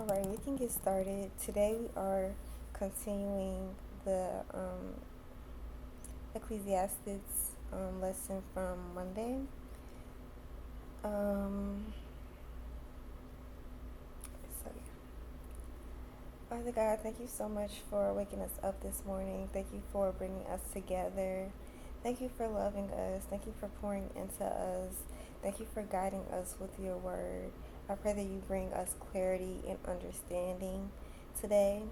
Alright, we can get started. Today we are continuing the Ecclesiastes lesson from Monday. Um, so yeah. Father God, thank you so much for waking us up this morning. Thank you for bringing us together. Thank you for loving us. Thank you for pouring into us. Thank you for guiding us with your word. I pray that you bring us clarity and understanding today.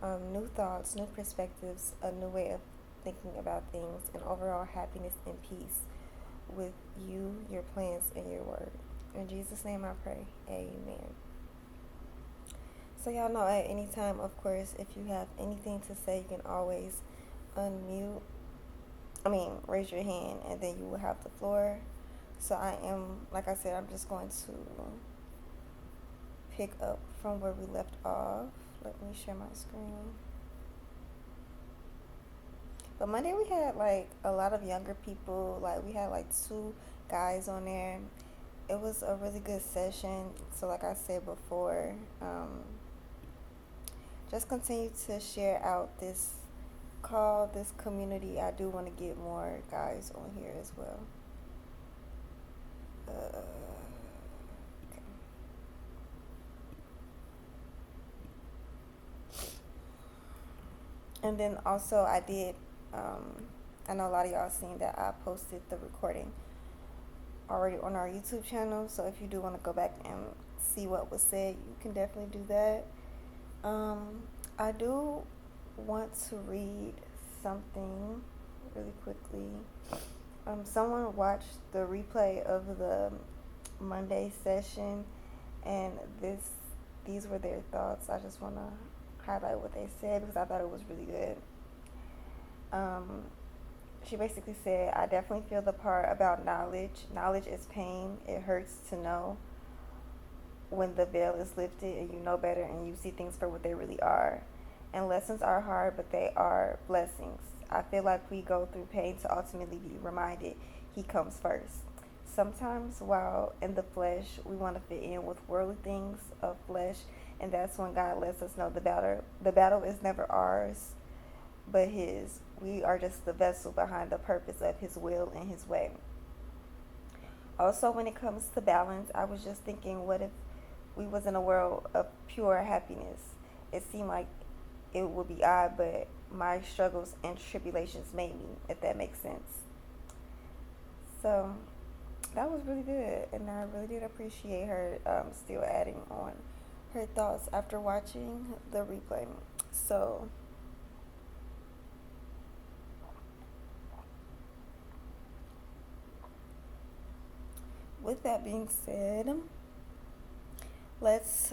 New thoughts, new perspectives, a new way of thinking about things, and overall happiness and peace with you, your plans, and your word. In Jesus' name I pray. Amen. So y'all know at any time, of course, if you have anything to say, you can always raise your hand, and then you will have the floor. So like I said, I'm just going to pick up from where we left off. Let me share my screen. But Monday we had like a lot of younger people. Like we had like 2 guys on there. It was a really good session. So like I said before, just continue to share out this call, this community. I do want to get more guys on here as well. Okay. And then also I know a lot of y'all seen that I posted the recording already on our YouTube channel. So if you do want to go back and see what was said, you can definitely do that. I do want to read something really quickly. Someone watched the replay of the Monday session, and these were their thoughts. I just want to highlight what they said because I thought it was really good. She basically said, I definitely feel the part about knowledge. Knowledge is pain. It hurts to know when the veil is lifted and you know better and you see things for what they really are. And lessons are hard, but they are blessings. I feel like we go through pain to ultimately be reminded He comes first. Sometimes while in the flesh, we want to fit in with worldly things of flesh, and that's when God lets us know the battle is never ours, but His. We are just the vessel behind the purpose of His will and His way. Also, when it comes to balance, I was just thinking, what if we was in a world of pure happiness? It seemed like it would be odd, but my struggles and tribulations made me, if that makes sense. So that was really good, and I really did appreciate her still adding on her thoughts after watching the replay. So with that being said, let's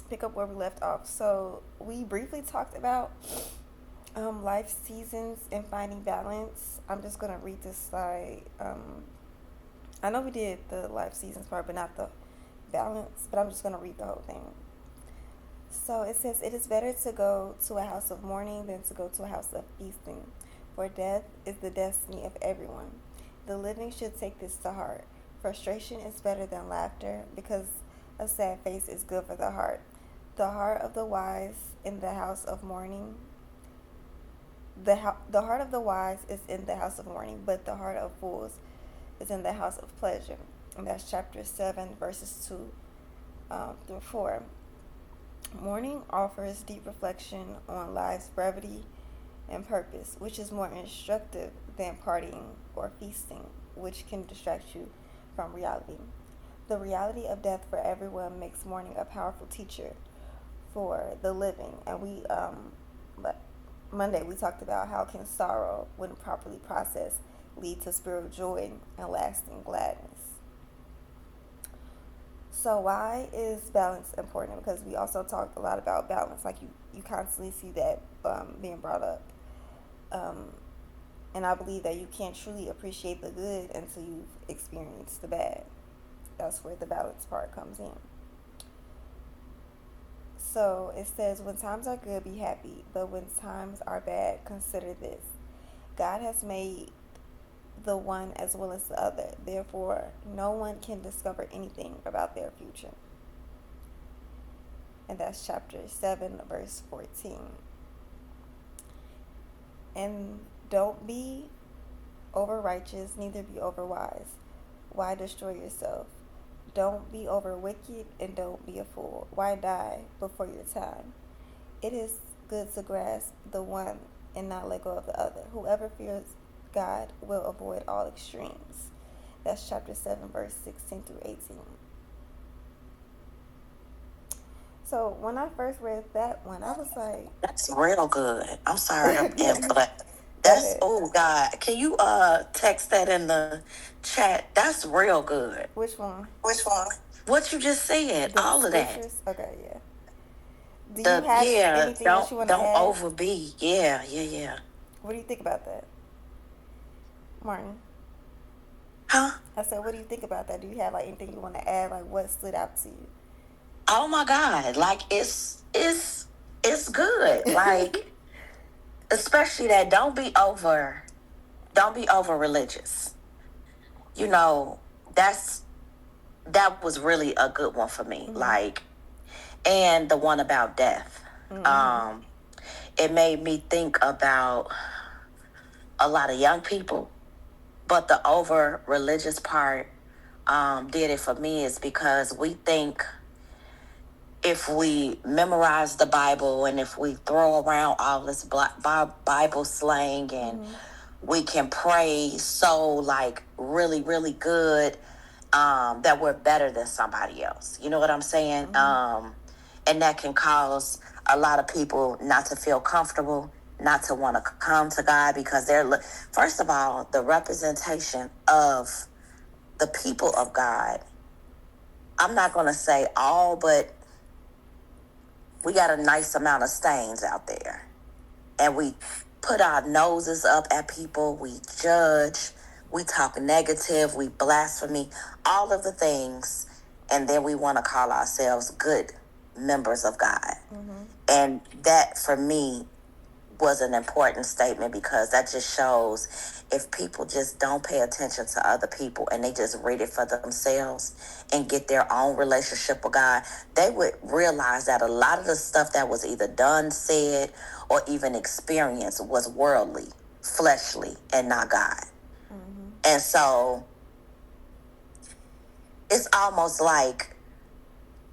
pick up where we left off. So we briefly talked about life seasons and finding balance. I'm just going to read this slide. I know we did the life seasons part, but not the balance, but I'm just going to read the whole thing. So it says, it is better to go to a house of mourning than to go to a house of feasting, for death is the destiny of everyone. The living should take this to heart. Frustration is better than laughter, because a sad face is good for the heart. The heart of the wise in the house of mourning. The heart of the wise is in the house of mourning, but the heart of fools is in the house of pleasure. And that's chapter 7, verses 2 through 4. Mourning offers deep reflection on life's brevity and purpose, which is more instructive than partying or feasting, which can distract you from reality. The reality of death for everyone makes mourning a powerful teacher for the living. And Monday we talked about how can sorrow, when properly processed, lead to spiritual joy and lasting gladness. So why is balance important? Because we also talked a lot about balance. Like you constantly see that being brought up. And I believe that you can't truly appreciate the good until you've experienced the bad. That's where the balance part comes in. So it says, when times are good, be happy. But when times are bad, consider this. God has made the one as well as the other. Therefore, no one can discover anything about their future. and that's chapter 7, verse 14. And don't be over righteous, neither be over wise. Why destroy yourself? Don't be over wicked, and don't be a fool. Why die before your time? It is good to grasp the one and not let go of the other. Whoever fears God will avoid all extremes. That's chapter 7, verse 16 through 18. So when I first read that one, I was like, That's real good. I'm sorry to but go that's, ahead. oh God. Can you text that in the chat? That's real good. Which one? Which one? What you just said, The all of that. scriptures? Okay, yeah. Do you have anything else you want to Don't add? overbe. Yeah. What do you think about that, Martin? Huh? I said, what do you think about that? Do you have like anything you want to add? Like what stood out to you? Oh my God. Like it's good. Like, especially that don't be over religious. You know, that was really a good one for me. Mm-hmm. Like, and the one about death. Mm-hmm. It made me think about a lot of young people, but the over religious part did it for me is because we think if we memorize the Bible and if we throw around all this Bible slang and we can pray so like really, really good, that we're better than somebody else. You know what I'm saying? And that can cause a lot of people not to feel comfortable, not to want to come to God because first of all, the representation of the people of God. I'm not going to say all, but we got a nice amount of stains out there. And we put our noses up at people. We judge. We talk negative. We blasphemy. All of the things. And then we want to call ourselves good members of God. And that, for me, was an important statement because that just shows if people just don't pay attention to other people and they just read it for themselves and get their own relationship with God, they would realize that a lot of the stuff that was either done, said, or even experienced was worldly, fleshly, and not God. And so it's almost like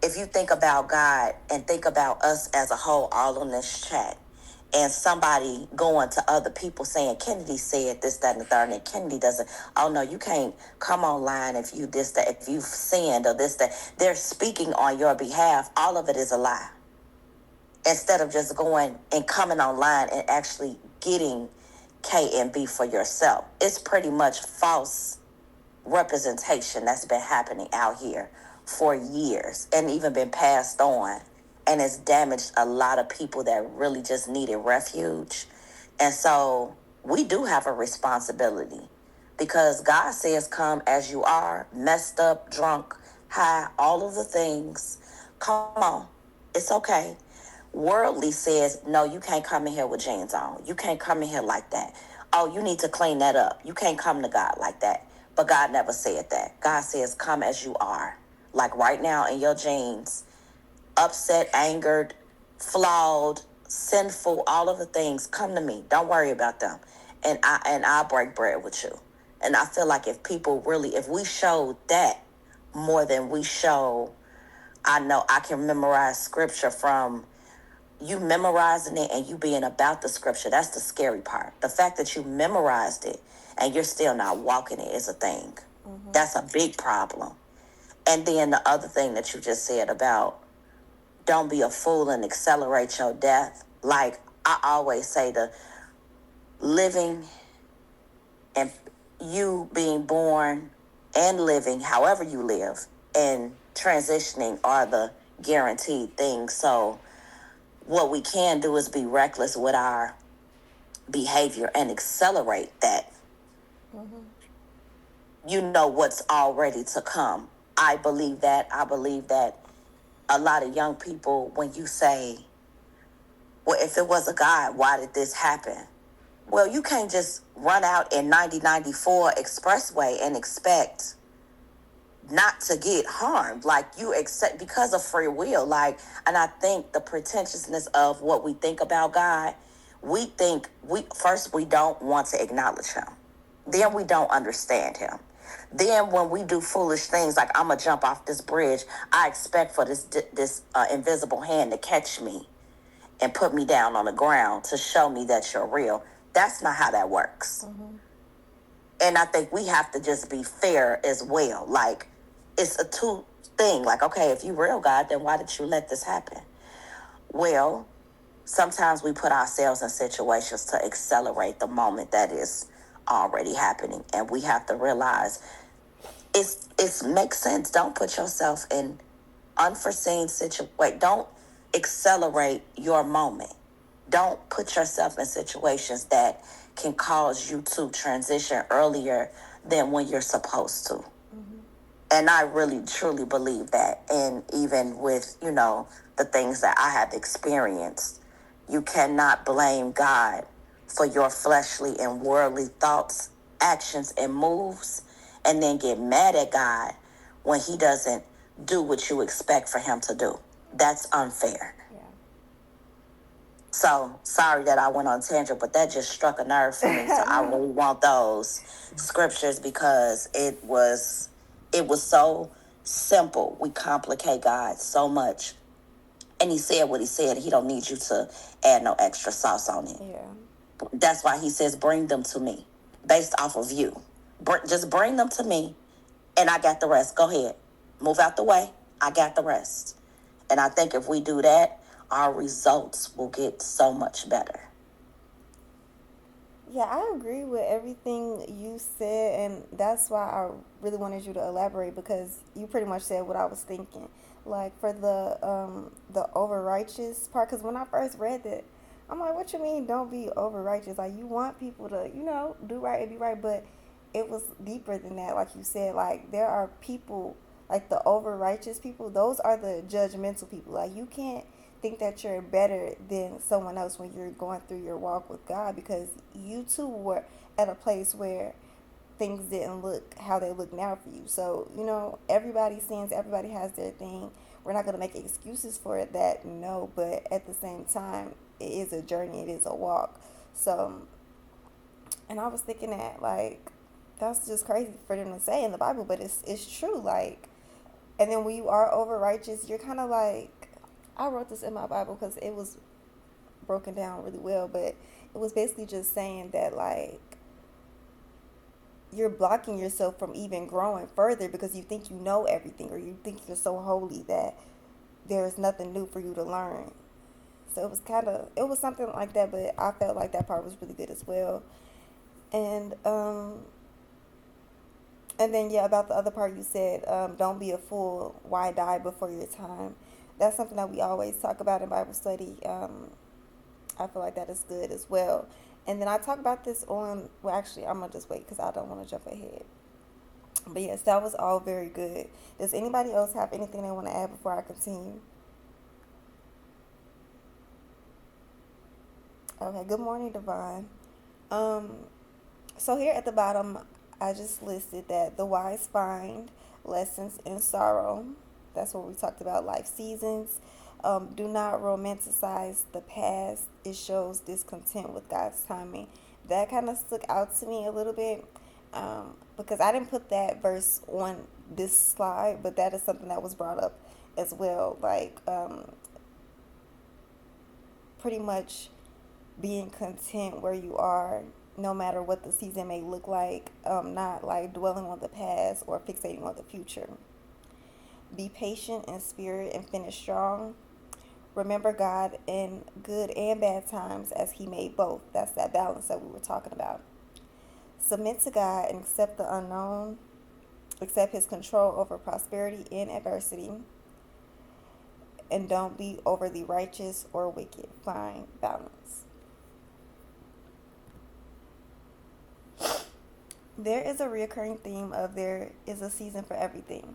if you think about God and think about us as a whole, all on this chat, and somebody going to other people saying, Kennedy said this, that, and the third, and Kennedy doesn't, oh no, you can't come online if you this, that, if you've sinned or this, that. They're speaking on your behalf. All of it is a lie. Instead of just going and coming online and actually getting K and B for yourself. It's pretty much false representation that's been happening out here for years and even been passed on, and it's damaged a lot of people that really just needed refuge. And so we do have a responsibility because God says come as you are, messed up, drunk, high, all of the things. Come on, it's okay. Worldly says, no, you can't come in here with jeans on. You can't come in here like that. Oh, you need to clean that up. You can't come to God like that. But God never said that. God says, come as you are. Like right now in your jeans, upset, angered, flawed, sinful, all of the things, come to me. Don't worry about them. And I'll break bread with you. And I feel like if we showed that more than we show, I know I can memorize scripture from you memorizing it and you being about the scripture. That's the scary part. The fact that you memorized it and you're still not walking it is a thing. That's a big problem. And then the other thing that you just said about don't be a fool and accelerate your death. Like I always say, the living and you being born and living, however you live, and transitioning are the guaranteed things. So what we can do is be reckless with our behavior and accelerate that. You know what's already to come. I believe that. I believe that a lot of young people, when you say, well, if it was a God, why did this happen? Well, you can't just run out in 9094 expressway and expect not to get harmed. Like, you accept because of free will. Like, and I think the pretentiousness of what we think about God, we think we don't want to acknowledge him. Then we don't understand him. Then when we do foolish things like, I'm gonna jump off this bridge, I expect for this invisible hand to catch me and put me down on the ground to show me that you're real. That's not how that works. Mm-hmm. And I think we have to just be fair as well. Like, it's a two thing. Like, okay, if you real, God, then why did you let this happen? Well, sometimes we put ourselves in situations to accelerate the moment that is already happening. And we have to realize it makes sense. Don't put yourself in unforeseen situations. Don't accelerate your moment. Don't put yourself in situations that can cause you to transition earlier than when you're supposed to. Mm-hmm. And I really, truly believe that. And even with, the things that I have experienced, you cannot blame God for your fleshly and worldly thoughts, actions, and moves, and then get mad at God when he doesn't do what you expect for him to do. That's unfair. Yeah. So, sorry that I went on tangent, but that just struck a nerve for me. So I really want those scriptures because it was so simple. We complicate God so much. And he said what he said. He don't need you to add no extra sauce on it. Yeah. That's why he says, bring them to me based off of you. Just bring them to me and I got the rest. Go ahead. Move out the way. I got the rest. And I think if we do that, our results will get so much better. Yeah, I agree with everything you said, and that's why I really wanted you to elaborate, because you pretty much said what I was thinking. Like, for the over righteous part, because when I first read that, I'm like, what you mean don't be over righteous? Like, you want people to, do right and be right, but it was deeper than that. Like you said, like, there are people, like the over righteous people, those are the judgmental people. Like, you can't think that you're better than someone else when you're going through your walk with God, because you too were at a place where things didn't look how they look now for you. So, everybody sins, everybody has their thing. We're not going to make excuses for it, that, no, but at the same time, it is a journey, it is a walk. So, and I was thinking that, like, that's just crazy for them to say in the Bible, but it's true. Like, and then when you are over righteous, you're kind of like, I wrote this in my Bible because it was broken down really well, but it was basically just saying that, like, you're blocking yourself from even growing further because you think you know everything, or you think you're so holy that there's nothing new for you to learn. So it was something like that, but I felt like that part was really good as well. And and then, yeah, about the other part you said, don't be a fool. Why die before your time? That's something that we always talk about in Bible study. I feel like that is good as well. And then I talk about this on, well, actually, I'm going to just wait because I don't want to jump ahead. But yes, that was all very good. Does anybody else have anything they want to add before I continue? Okay, good morning, Divine. So here at the bottom, I just listed that the wise find lessons in sorrow. That's what we talked about, life seasons. Do not romanticize the past. It shows discontent with God's timing. That kind of stuck out to me a little bit, because I didn't put that verse on this slide, but that is something that was brought up as well. Like, pretty much being content where you are, no matter what the season may look like, not like dwelling on the past or fixating on the future. Be patient in spirit and finish strong. Remember God in good and bad times, as he made both. That's that balance that we were talking about. Submit to God and accept the unknown. Accept his control over prosperity and adversity. And don't be overly righteous or wicked. Find balance. There is a recurring theme of there is a season for everything,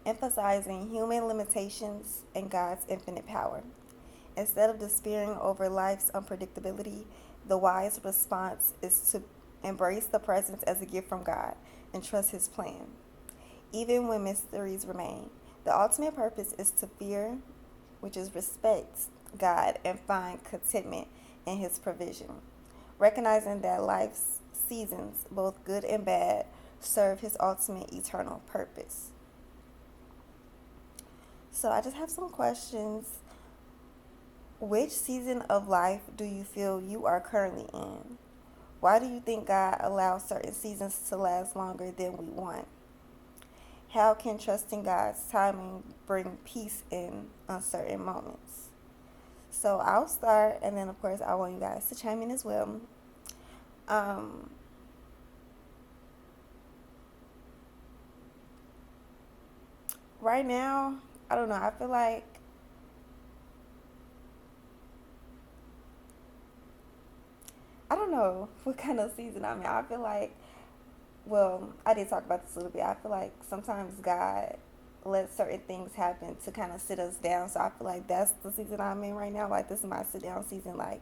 emphasizing human limitations and God's infinite power. Instead of despairing over life's unpredictability, the wise response is to embrace the presence as a gift from God and trust his plan. even when mysteries remain. The ultimate purpose is to fear, which is respect God and find contentment in His provision. Recognizing that life's seasons, both good and bad, serve His ultimate eternal purpose. So I just have some questions. Which season of life do you feel you are currently in? Why do you think God allows certain seasons to last longer than we want? How can trusting God's timing bring peace in uncertain moments? So I'll start, and then of course I want you guys to chime in as well. Um, right now, I don't know. I don't know what kind of season I'm in. I feel like, well, I did talk about this a little bit. I feel like sometimes God lets certain things happen to kind of sit us down. So I feel like that's the season I'm in right now. Like, this is my sit down season. Like,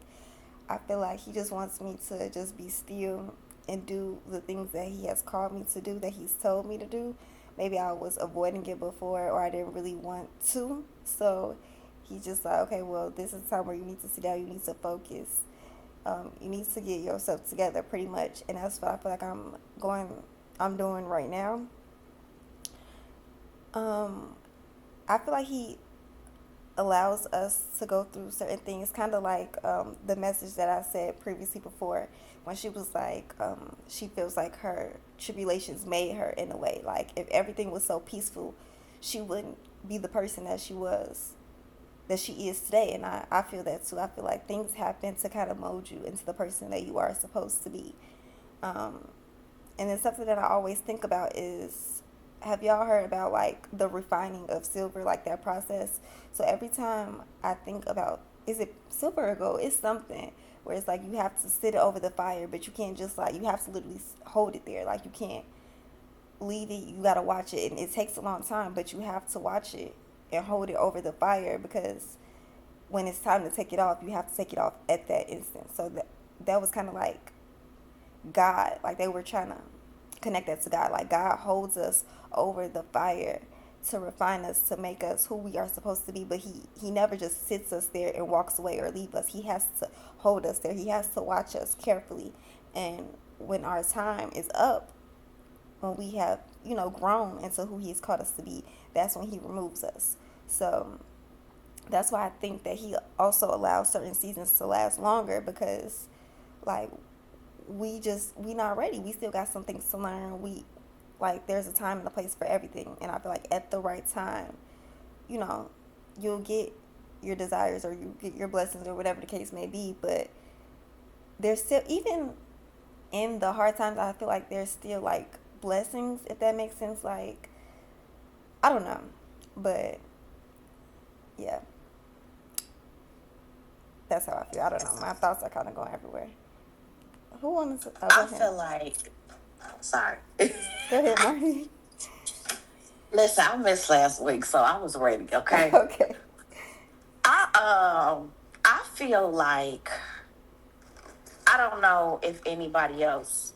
I feel like He just wants me to just be still and do the things that He has called me to do, that He's told me to do. Maybe I was avoiding it before, or I didn't really want to. So He's just like, okay, well, this is the time where you need to sit down, you need to focus, you need to get yourself together, pretty much. And that's what I feel like I'm doing right now. Um, I feel like He allows us to go through certain things, kind of like the message that I said previously before, when she was like, she feels like her tribulations made her, in a way. Like, if everything was so peaceful, she wouldn't be the person that she is today. And I feel that too. I feel like things happen to kind of mold you into the person that you are supposed to be. Um, and then something that I always think about is, have y'all heard about like the refining of silver, like that process? So every time I think about, is it silver or gold? It's something where it's like you have to sit it over the fire, but you can't just like, you have to literally hold it there. Like, you can't leave it. You gotta watch it, and it takes a long time, but you have to watch it and hold it over the fire, because when it's time to take it off, you have to take it off at that instant. So that was kind of like God, like they were trying to connect that to God. Like, God holds us over the fire to refine us, to make us who we are supposed to be. But he never just sits us there and walks away or leave us. He has to hold us there. He has to watch us carefully. And when our time is up, when we have, grown into who He's called us to be, that's when He removes us. So that's why I think that He also allows certain seasons to last longer, because like we not ready. We still got some things to learn. There's a time and a place for everything, and I feel like at the right time, you know, you'll get your desires, or you get your blessings, or whatever the case may be. But there's still, even in the hard times, I feel like there's still like blessings, if that makes sense. Like, I don't know, but yeah, that's how I feel. I don't know. My thoughts are kind of going everywhere. Who wants to? Oh, go I ahead. feel like, sorry. Go ahead, Marty. Listen, I missed last week, so I was ready. Okay. Okay. I feel like, I don't know if anybody else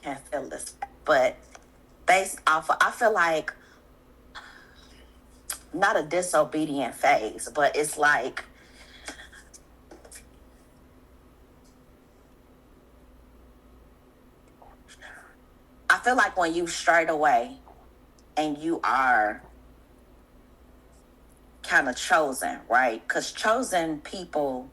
can feel this, but based off of, I feel like, not a disobedient phase, but it's like, I feel like when you straight away and you are kind of chosen, right? Because chosen people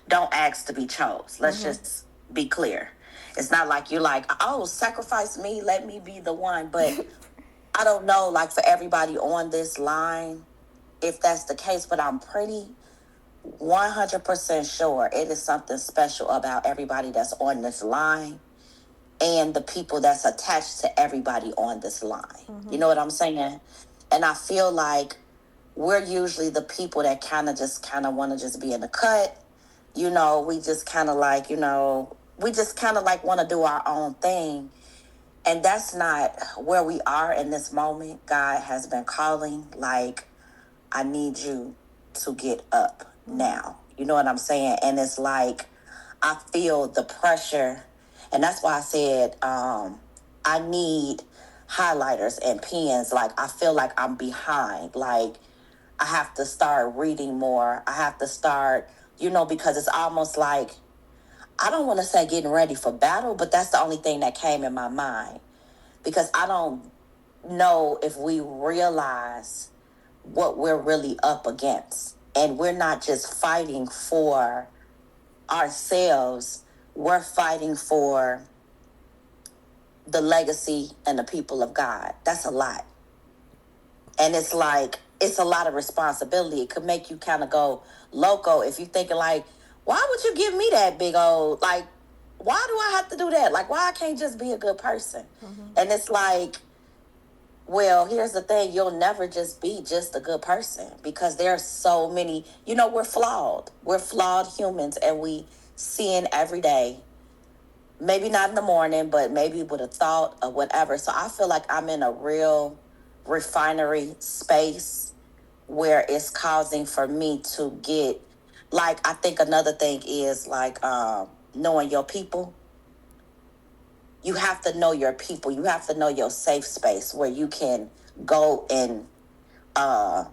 don't ask to be chose. Let's Mm-hmm. just be clear. It's not like you're like, oh, sacrifice me, let me be the one. But I don't know, like, for everybody on this line, if that's the case, but I'm pretty 100% sure it is something special about everybody that's on this line and the people that's attached to everybody on this line. Mm-hmm. You know what I'm saying? And I feel like we're usually the people that kind of want to just be in the cut. We just kind of like, we just kind of like want to do our own thing. And that's not where we are in this moment. God has been calling, like, I need you to get up Mm-hmm. now. You know what I'm saying? And it's like, I feel the pressure. And that's why I said, I need highlighters and pens. Like, I feel like I'm behind. Like, I have to start reading more. I have to start, because it's almost like, I don't want to say getting ready for battle, but that's the only thing that came in my mind. Because I don't know if we realize what we're really up against. And we're not just fighting for ourselves, we're fighting for the legacy and the people of God. That's a lot. And it's like, it's a lot of responsibility. It could make you kind of go loco if you're thinking like, why would you give me that big old, like, why do I have to do that? Like, why I can't just be a good person? And it's like, well, here's the thing. You'll never just be just a good person, because there are so many, we're flawed. We're flawed humans, and we sin every day. Maybe not in the morning, but maybe with a thought or whatever. So I feel like I'm in a real refinery space where it's causing for me to get, like, I think another thing is like knowing your people. You have to know your people. You have to know your safe space where you can go and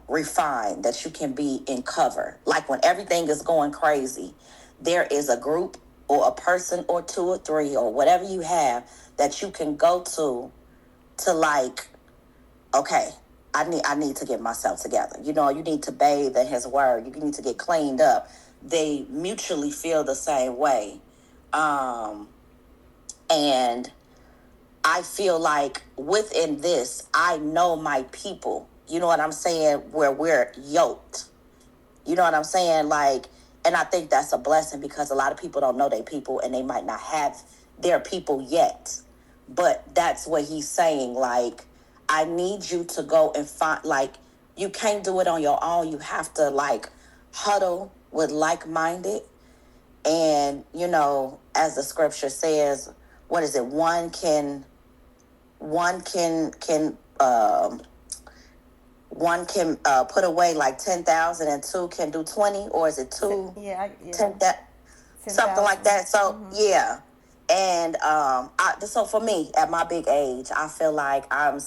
refine, that you can be in cover. Like, when everything is going crazy, there is a group or a person or two or three or whatever you have that you can go to like, okay, I need to get myself together. You need to bathe in his word. You need to get cleaned up. They mutually feel the same way. And I feel like within this, I know my people. You know what I'm saying? Where we're yoked. You know what I'm saying? Like, and I think that's a blessing, because a lot of people don't know their people, and they might not have their people yet. But that's what he's saying. Like, I need you to go and find, like, you can't do it on your own. You have to, like, huddle with like-minded. And, as the scripture says, what is it? One can put away like 10,000, and two can do 20, or is it two? Yeah, 10, that, 10,000. something like that. So yeah. And so for me, at my big age, I feel like I'm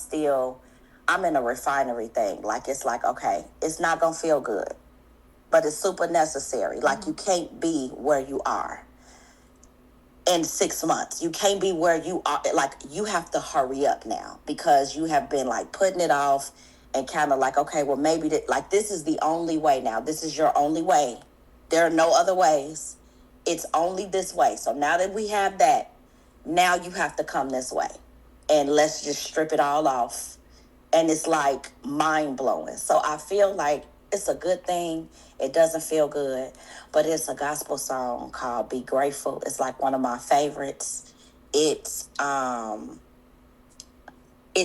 in a refinery thing. Like, it's like, okay, it's not gonna feel good, but it's super necessary. Like, you can't be where you are in 6 months. You can't be where you are. Like, you have to hurry up now, because you have been like putting it off, and kind of like, okay, well, maybe like, this is the only way now. This is your only way. There are no other ways. It's only this way. So now that we have that, now you have to come this way, and let's just strip it all off. And it's like mind blowing. So I feel like it's a good thing. It doesn't feel good, but it's a gospel song called "Be Grateful." It's like one of my favorites. It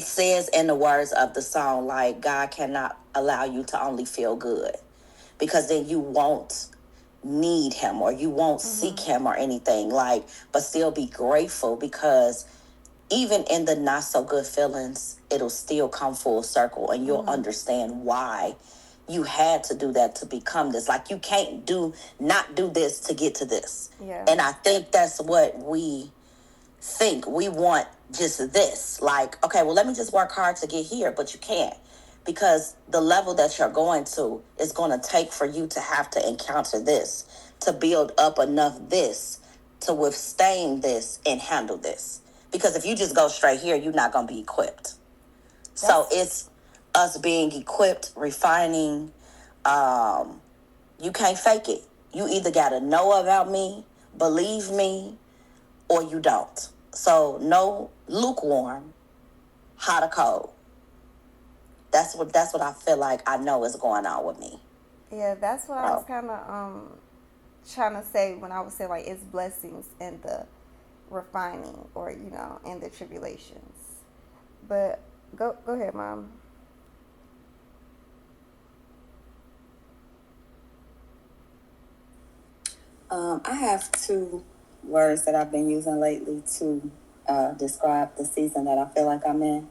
says in the words of the song, like, God cannot allow you to only feel good, because then you won't need him, or you won't seek him or anything, like, but still be grateful, because even in the not so good feelings, it'll still come full circle, and you'll understand why you had to do that to become this. Like, you can't not do this to get to this. Yeah. And I think that's what we think. We want just this. Like, okay, well, let me just work hard to get here, but you can't, because the level that you're going to is going to take for you to have to encounter this, to build up enough this to withstand this and handle this. Because if you just go straight here, you're not going to be equipped. So it's us being equipped, refining. You can't fake it. You either got to know about me, believe me, or you don't. So no lukewarm, hot or cold. That's what I feel like I know is going on with me. Yeah, that's what I was kind of trying to say when I would say, like, it's blessings in the refining, or in the tribulations. But go ahead, Mom. I have two words that I've been using lately to describe the season that I feel like I'm in.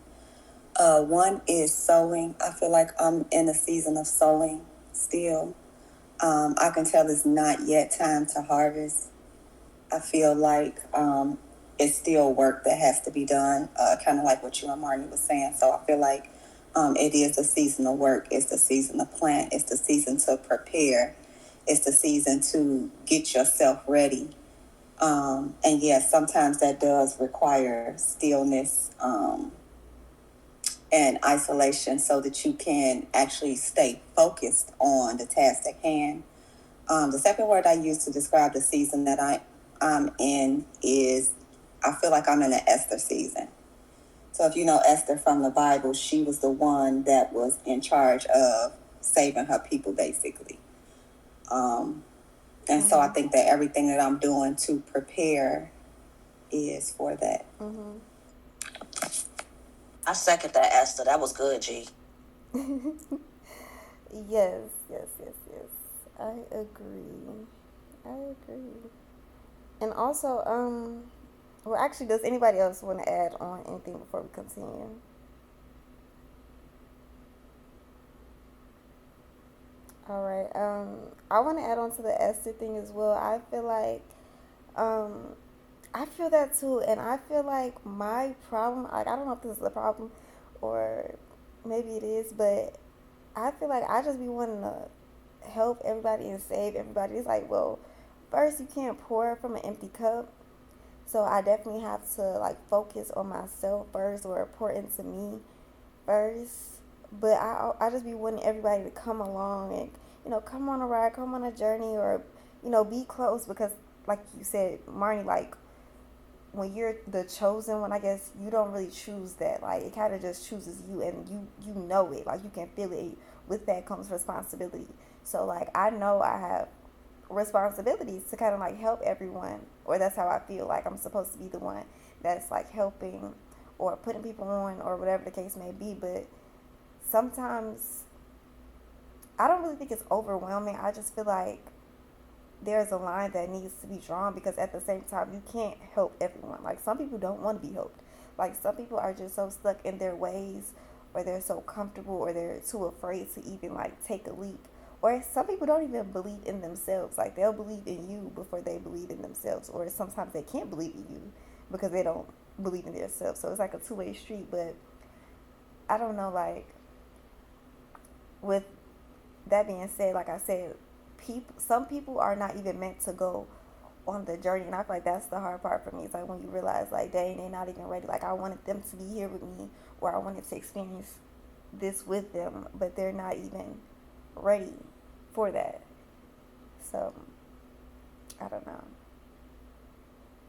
One is sowing. I feel like I'm in a season of sowing still. I can tell it's not yet time to harvest. I feel like it's still work that has to be done, kind of like what you and Marnie was saying. So I feel like it is the season of work. It's the season to plant. It's the season to prepare. It's the season to get yourself ready. And yes, sometimes that does require stillness and isolation so that you can actually stay focused on the task at hand. The second word I use to describe the season that I'm in is I feel like I'm in an Esther season. So if you know Esther from the Bible, she was the one that was in charge of saving her people, basically. And so I think that everything that I'm doing to prepare is for that. I second that, Esther. That was good, G. Yes, yes, yes, yes. I agree. I agree. And also, well, actually, does anybody else want to add on anything before we continue? All right. I want to add on to the Esther thing as well. Um, I feel that too, and I feel like my problem, like I don't know if this is a problem, or maybe it is, but I feel like I just be wanting to help everybody and save everybody. It's like, well, first you can't pour from an empty cup, so I definitely have to like focus on myself first or pour into me first. But I just be wanting everybody to come along and come on a ride, come on a journey, or be close because like you said, Marnie, like when you're the chosen one, I guess you don't really choose that. Like it kind of just chooses you, and you know it. Like you can feel it. With that comes responsibility. So like I know I have responsibilities to kind of like help everyone, or that's how I feel. Like I'm supposed to be the one that's like helping or putting people on or whatever the case may be. But sometimes I don't really think it's overwhelming. I just feel like there's a line that needs to be drawn because at the same time you can't help everyone. Like some people don't want to be helped. Like some people are just so stuck in their ways, or they're so comfortable, or they're too afraid to even like take a leap. Or some people don't even believe in themselves. Like they'll believe in you before they believe in themselves. Or sometimes they can't believe in you because they don't believe in themselves. So it's like a two-way street. But I don't know, like with that being said, like I said, some people are not even meant to go on the journey, and I feel like that's the hard part for me. It's like when you realize, like, dang, they're not even ready. Like I wanted them to be here with me, or I wanted to experience this with them, but they're not even ready for that. So I don't know.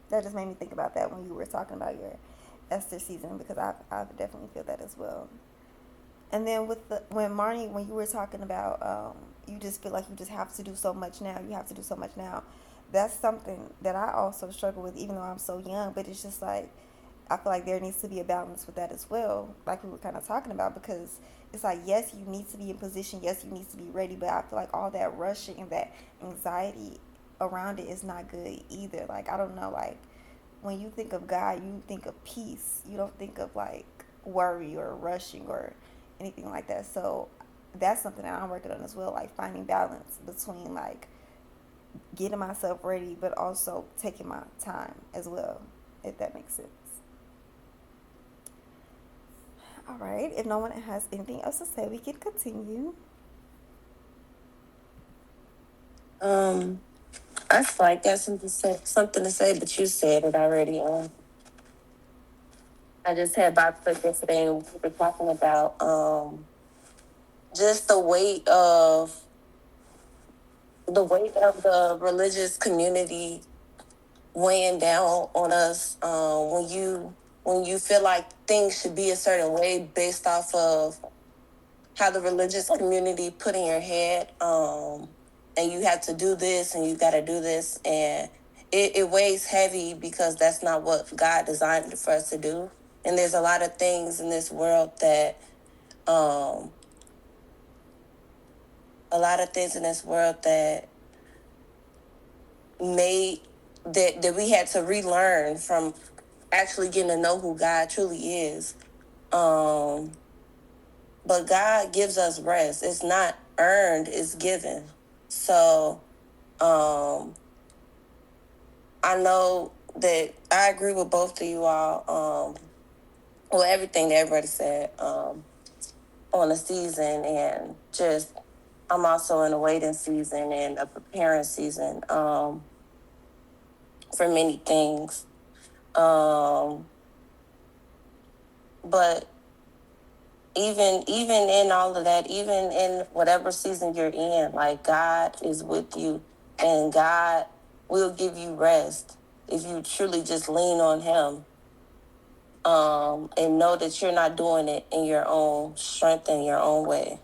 That just made me think about that when you were talking about your Esther season because I definitely feel that as well. And then when you were talking about you just feel like you just have to do so much now. You have to do so much now. That's something that I also struggle with, even though I'm so young. But it's just like I feel like there needs to be a balance with that as well, like we were kind of talking about, because it's like yes, you need to be in position. Yes, you need to be ready. But I feel like all that rushing and that anxiety around it is not good either. Like I don't know, like when you think of God, you think of peace. You don't think of like worry or rushing or anything like that. So that's something that I'm working on as well, like finding balance between like getting myself ready, but also taking my time as well, if that makes sense. All right. If no one has anything else to say, we can continue. I feel like that's something to say, but you said it already. I just had Bible study yesterday, and we were talking about just the weight of the religious community weighing down on us. When you feel like things should be a certain way based off of how the religious community put in your head, and you have to do this and you got to do this, and it weighs heavy because that's not what God designed for us to do. And there's a lot of things in this world that um, made that we had to relearn from actually getting to know who God truly is. Um, but God gives us rest. It's not earned, it's given. So I know that I agree with both of you all. Well, everything that everybody said on the season, and just I'm also in a waiting season and a preparing season for many things. But even in all of that, even in whatever season you're in, like, God is with you, and God will give you rest if you truly just lean on Him, and know that you're not doing it in your own strength and your own way.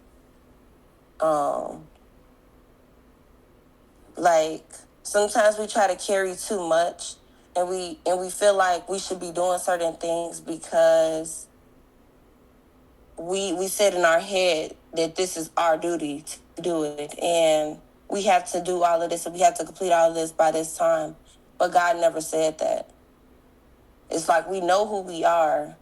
Like, sometimes we try to carry too much, and we feel like we should be doing certain things because we said in our head that this is our duty to do it, and we have to do all of this, and we have to complete all of this by this time. But God never said that. It's like we know who we are,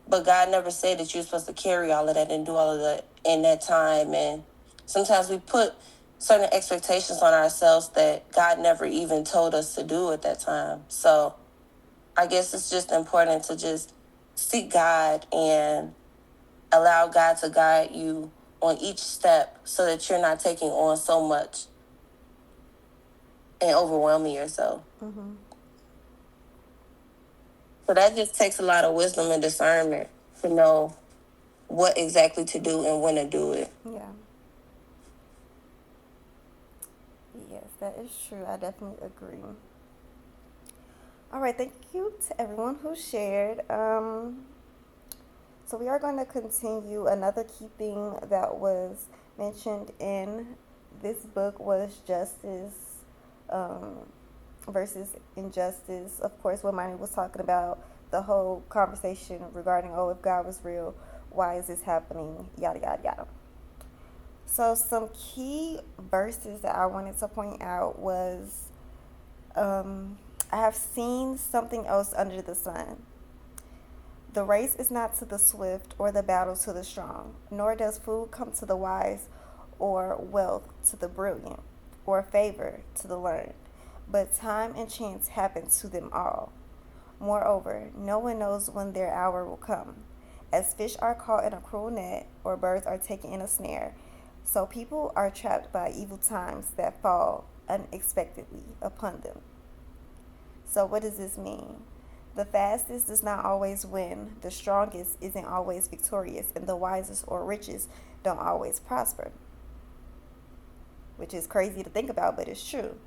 but God never said that you're supposed to carry all of that and do all of that in that time. And sometimes we put certain expectations on ourselves that God never even told us to do at that time. So I guess it's just important to just seek God and allow God to guide you on each step so that you're not taking on so much and overwhelming yourself. Mm-hmm. So that just takes a lot of wisdom and discernment to know what exactly to do and when to do it. Yeah. Yes, that is true. I definitely agree. All right, thank you to everyone who shared. So we are going to continue. Another key thing that was mentioned in this book was justice um, versus injustice. Of course, what Miney was talking about, the whole conversation regarding, oh, if God was real, why is this happening? Yada, yada, yada. So some key verses that I wanted to point out was, I have seen something else under the sun. The race is not to the swift or the battle to the strong, nor does food come to the wise or wealth to the brilliant or favor to the learned, but time and chance happen to them all. Moreover, no one knows when their hour will come. As fish are caught in a cruel net, or birds are taken in a snare, so people are trapped by evil times that fall unexpectedly upon them. So, what does this mean? The fastest does not always win, the strongest isn't always victorious, and the wisest or richest don't always prosper. Which is crazy to think about, but it's true.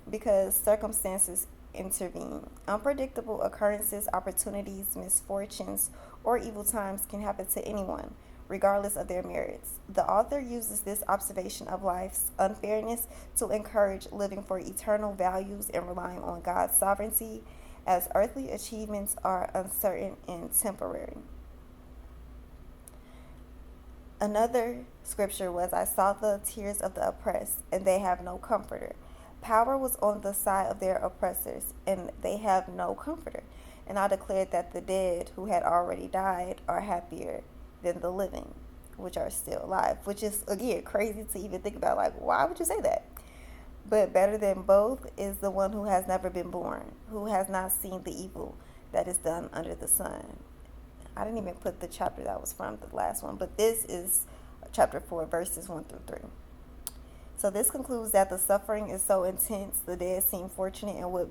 Because circumstances intervene. Unpredictable occurrences, opportunities, misfortunes, or evil times can happen to anyone, regardless of their merits. The author uses this observation of life's unfairness to encourage living for eternal values and relying on God's sovereignty, as earthly achievements are uncertain and temporary. Another scripture was, I saw the tears of the oppressed, and they have no comforter. Power was on the side of their oppressors, and they have no comforter. And I declared that the dead who had already died are happier than the living, which are still alive. Which is, again, crazy to even think about. Like, why would you say that? But better than both is the one who has never been born, who has not seen the evil that is done under the sun. I didn't even put the chapter that was from the last one, but this is chapter 4, verses 1 through 3. So this concludes that the suffering is so intense, the dead seem fortunate and would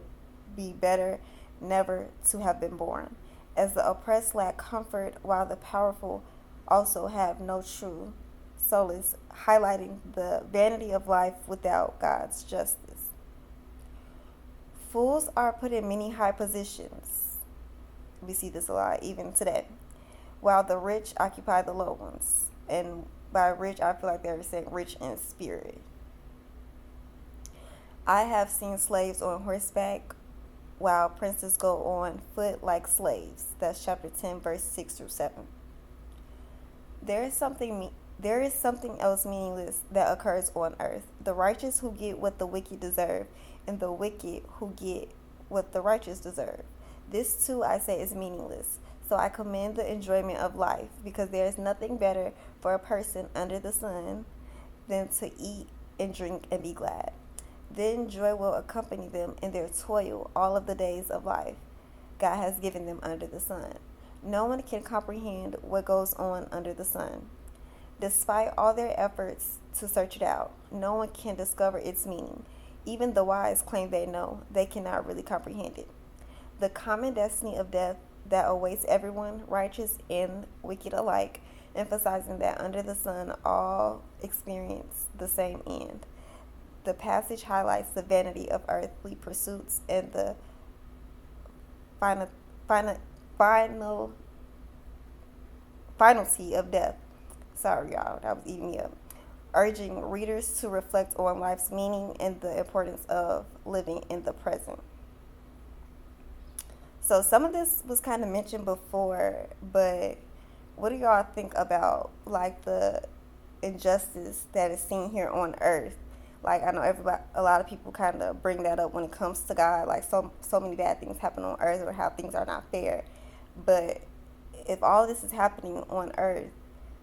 be better never to have been born, as the oppressed lack comfort while the powerful also have no true solace, highlighting the vanity of life without God's justice. Fools are put in many high positions. We see this a lot even today, while the rich occupy the low ones. And by rich, I feel like they're saying rich in spirit. I have seen slaves on horseback, while princes go on foot like slaves. That's chapter 10, verse 6 through 7. There is something else meaningless that occurs on earth. The righteous who get what the wicked deserve, and the wicked who get what the righteous deserve. This too, I say, is meaningless. So I commend the enjoyment of life, because there is nothing better for a person under the sun than to eat and drink and be glad. Then joy will accompany them in their toil all of the days of life God has given them under the sun. No one can comprehend what goes on under the sun. Despite all their efforts to search it out, no one can discover its meaning. Even the wise claim they know, they cannot really comprehend it. The common destiny of death that awaits everyone, righteous and wicked alike, emphasizing that under the sun all experience the same end. The passage highlights the vanity of earthly pursuits and the final, final, final, finality of death. Sorry, y'all, that was eating me up. Urging readers to reflect on life's meaning and the importance of living in the present. So some of this was kind of mentioned before, but what do y'all think about like the injustice that is seen here on earth? Like I know everybody, a lot of people kind of bring that up when it comes to God. Like so many bad things happen on earth, or how things are not fair. But if all this is happening on earth,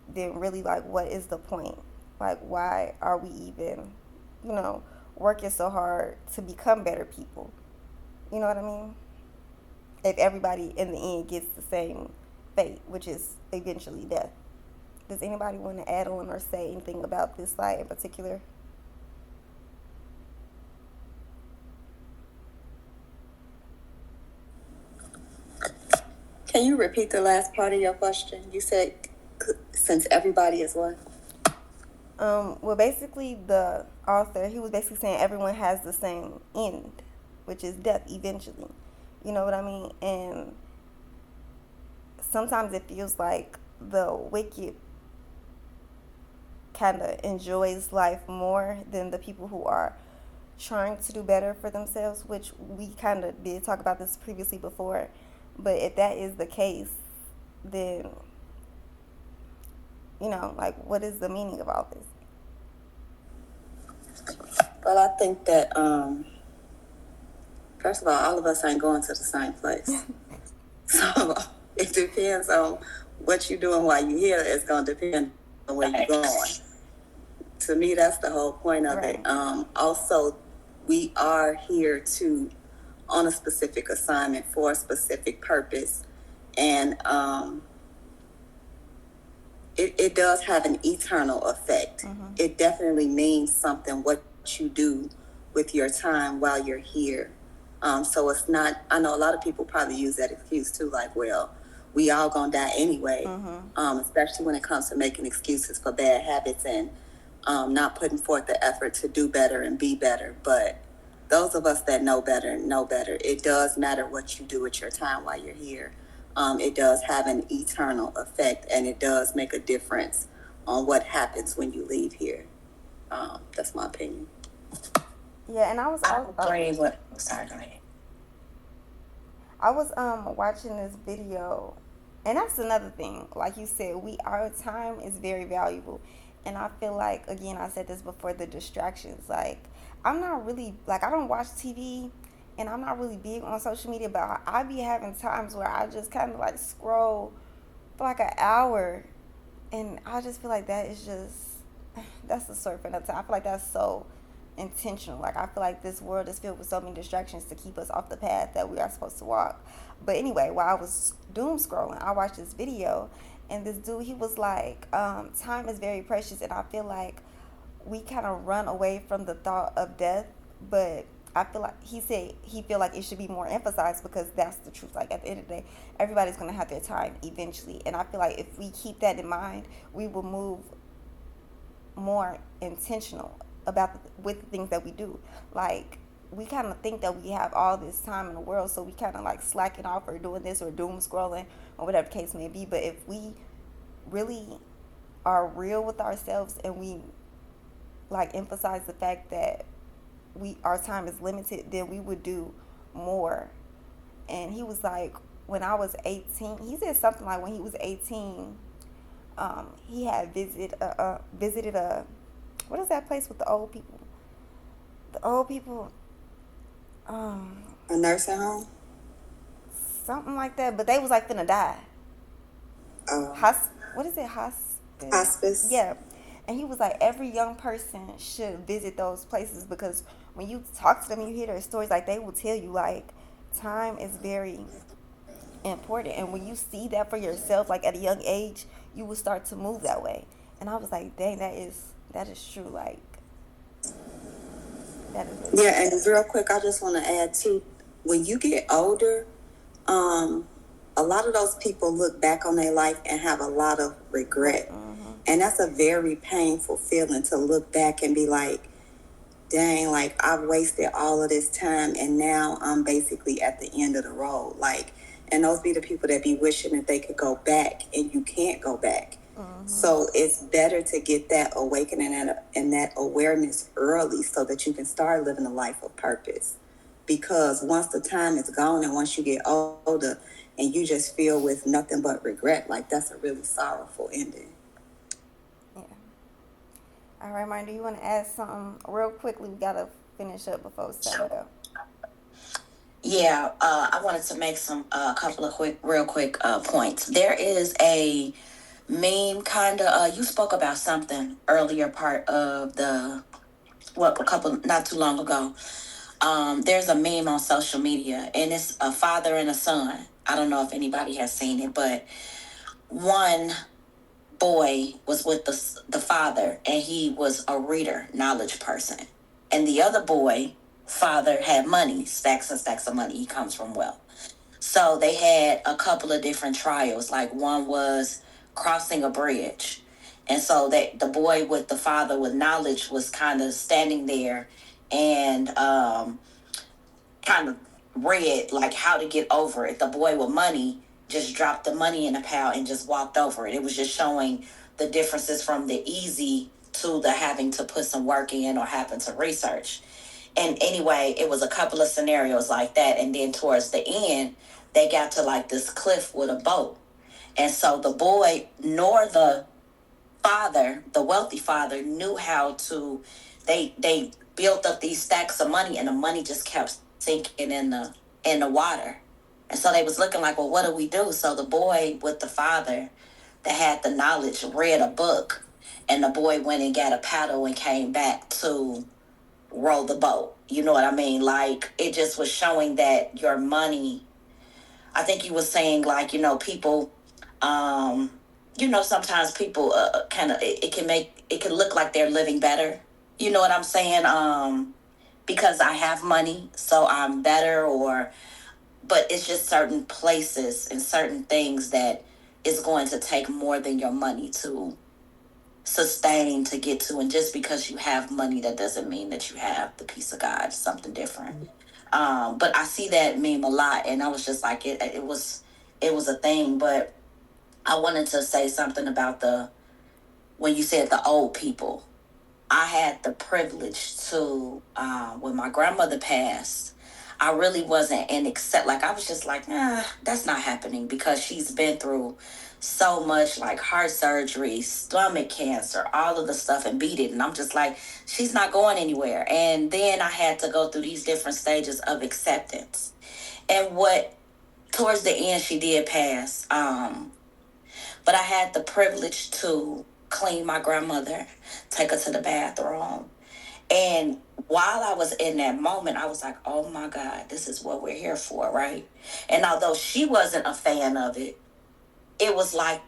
then really like what is the point? Like why are we even, working so hard to become better people? You know what I mean? If everybody in the end gets the same fate, which is eventually death. Does anybody want to add on or say anything about this slide in particular? Can you repeat the last part of your question? You said since everybody is what? Well, basically, the author, he was basically saying everyone has the same end, which is death eventually. You know what I mean? And sometimes it feels like the wicked kind of enjoys life more than the people who are trying to do better for themselves, which we kind of did talk about this previously before. But if that is the case, then, like, what is the meaning of all this? Well, I think that, first of all of us ain't going to the same place. So it depends on what you're doing while you're here. It's going to depend on where you're going. To me, that's the whole point of it. Also, we are here on a specific assignment for a specific purpose. And it does have an eternal effect. Mm-hmm. It definitely means something what you do with your time while you're here. So it's not, I know a lot of people probably use that excuse too, like, well, we all gonna die anyway. Mm-hmm. Especially when it comes to making excuses for bad habits and not putting forth the effort to do better and be better. But those of us that know better. It does matter what you do with your time while you're here. It does have an eternal effect, and it does make a difference on what happens when you leave here. That's my opinion. Yeah, and I was. Sorry, go ahead. I was watching this video, and that's another thing. Like you said, our time is very valuable, and I feel like, again, I said this before, the distractions. Like, I'm not really I don't watch TV, and I'm not really big on social media, but I be having times where I just kind of like scroll for like an hour, and I just feel like that's the sort for another time. I feel like that's so intentional. Like, I feel like this world is filled with so many distractions to keep us off the path that we are supposed to walk. But anyway, while I was doom scrolling, I watched this video, and this dude, he was like, time is very precious, and I feel like we kind of run away from the thought of death, but I feel like he said he feel like it should be more emphasized, because that's the truth. Like, at the end of the day, everybody's going to have their time eventually, and I feel like if we keep that in mind, we will move more intentional with the things that we do. Like, we kind of think that we have all this time in the world, so we kind of like slacking off or doing this or doom scrolling or whatever the case may be. But if we really are real with ourselves, and we like emphasize the fact that our time is limited, then we would do more. And he was like, when I was 18, he said something like when he was 18, he had visited a what is that place with the old people? The old people, a nursing home? Something like that. But they was like finna die. What is it? Hospice? Yeah. And he was like, every young person should visit those places, because when you talk to them and you hear their stories, like they will tell you like time is very important, and when you see that for yourself, like at a young age, you will start to move that way. And I was like, dang, that is true. Like that is really Yeah, true. and real quick, I just want to add too, when you get older, um, a lot of those people look back on their life and have a lot of regret. And that's a very painful feeling to look back and be like, dang, like I've wasted all of this time and now I'm basically at the end of the road. Like, and those be the people that be wishing that they could go back and you can't go back. So it's better to get that awakening and that awareness early so that you can start living a life of purpose. Because once the time is gone and once you get older and you just feel with nothing but regret, like that's a really sorrowful ending. Yeah. All right, Martin, do you want to add something real quickly? We gotta finish up before 7 go. Yeah, I wanted to make a couple of real quick points. There is a meme kind of. You spoke about something earlier, part of a couple not too long ago. There's a meme on social media, and it's a father and a son. I don't know if anybody has seen it, but one boy was with the father, and he was a reader, knowledge person, and the other boy father had money, stacks and stacks of money. He comes from wealth. So they had a couple of different trials. Like one was crossing a bridge. And so that the boy with the father with knowledge was kind of standing there and kind of read like how to get over it. The boy with money just dropped the money in a pile and just walked over it. It was just showing the differences from the easy to the having to put some work in or having to research. And anyway, it was a couple of scenarios like that. And then towards the end, they got to like this cliff with a boat. And so the boy nor the father, the wealthy father, knew how to, they built up these stacks of money and the money just kept sinking in the water. And so they was looking like, well, what do we do? So the boy with the father that had the knowledge read a book, and the boy went and got a paddle and came back to row the boat. You know what I mean? Like it just was showing that your money, I think you was saying like, people, um, sometimes people kind of, it can look like they're living better. You know what I'm saying? Because I have money, so I'm better, but it's just certain places and certain things that is going to take more than your money to sustain to get to. And just because you have money, that doesn't mean that you have the peace of God. It's something different. But I see that meme a lot, and I was just like, it was a thing. But I wanted to say something about when you said the old people. I had the privilege to, when my grandmother passed, I really wasn't like, I was just like, nah, that's not happening, because she's been through so much, like heart surgery, stomach cancer, all of the stuff, and beat it. And I'm just like, she's not going anywhere. And then I had to go through these different stages of acceptance. And towards the end, she did pass. But I had the privilege to clean my grandmother, take her to the bathroom. And while I was in that moment, I was like, oh my God, this is what we're here for, right? And although she wasn't a fan of it, it was like,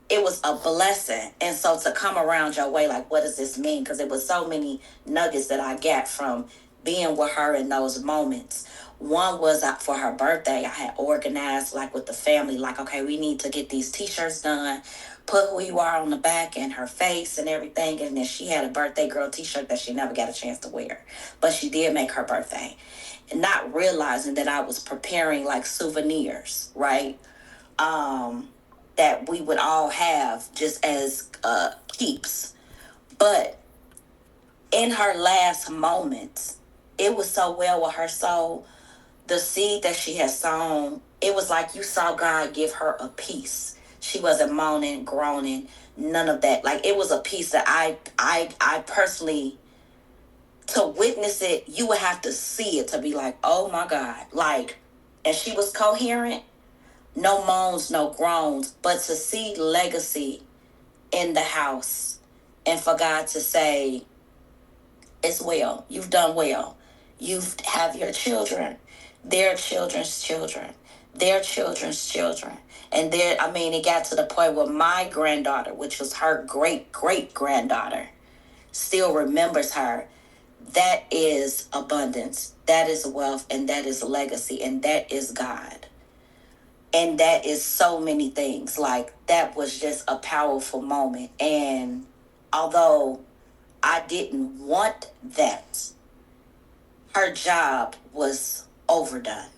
it was a blessing. And so to come around your way, like, what does this mean? Because it was so many nuggets that I got from being with her in those moments. One was for her birthday. I had organized like with the family, like, okay, we need to get these t-shirts done, put who you are on the back and her face and everything. And then she had a birthday girl t-shirt that she never got a chance to wear, but she did make her birthday. And not realizing that I was preparing like souvenirs, right? That we would all have just as keeps. But in her last moments, it was so well with her soul. The seed that she had sown, it was like you saw God give her a peace. She wasn't moaning, groaning, none of that. Like it was a peace that I personally, to witness it, you would have to see it to be like, oh my God. Like, and she was coherent. No moans, no groans, but to see legacy in the house and for God to say, it's well, you've done well. You have your children, their children's children, their children's children. And there, I mean, it got to the point where my granddaughter, which was her great great granddaughter, still remembers her. That is abundance, that is wealth, and that is legacy, and that is God. And that is so many things. Like, that was just a powerful moment. And although I didn't want that, her job was overdone.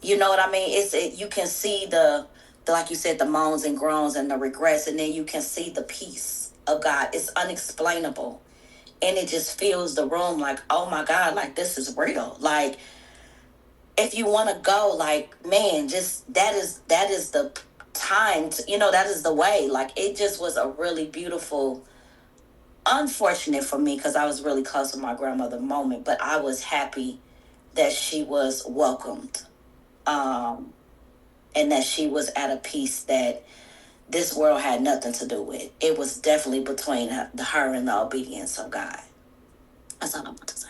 You know what I mean? You can see the like you said, the moans and groans and the regrets, and then you can see the peace of God. It's unexplainable, and it just fills the room. Like, oh my God, like, this is real. Like, if you want to go, like, man, just that is the time to, that is the way. Like, it just was a really beautiful, unfortunate for me, because I was really close to my grandmother moment, but I was happy that she was welcomed, and that she was at a peace that this world had nothing to do with. It was definitely between her and the obedience of God. That's all I want to say.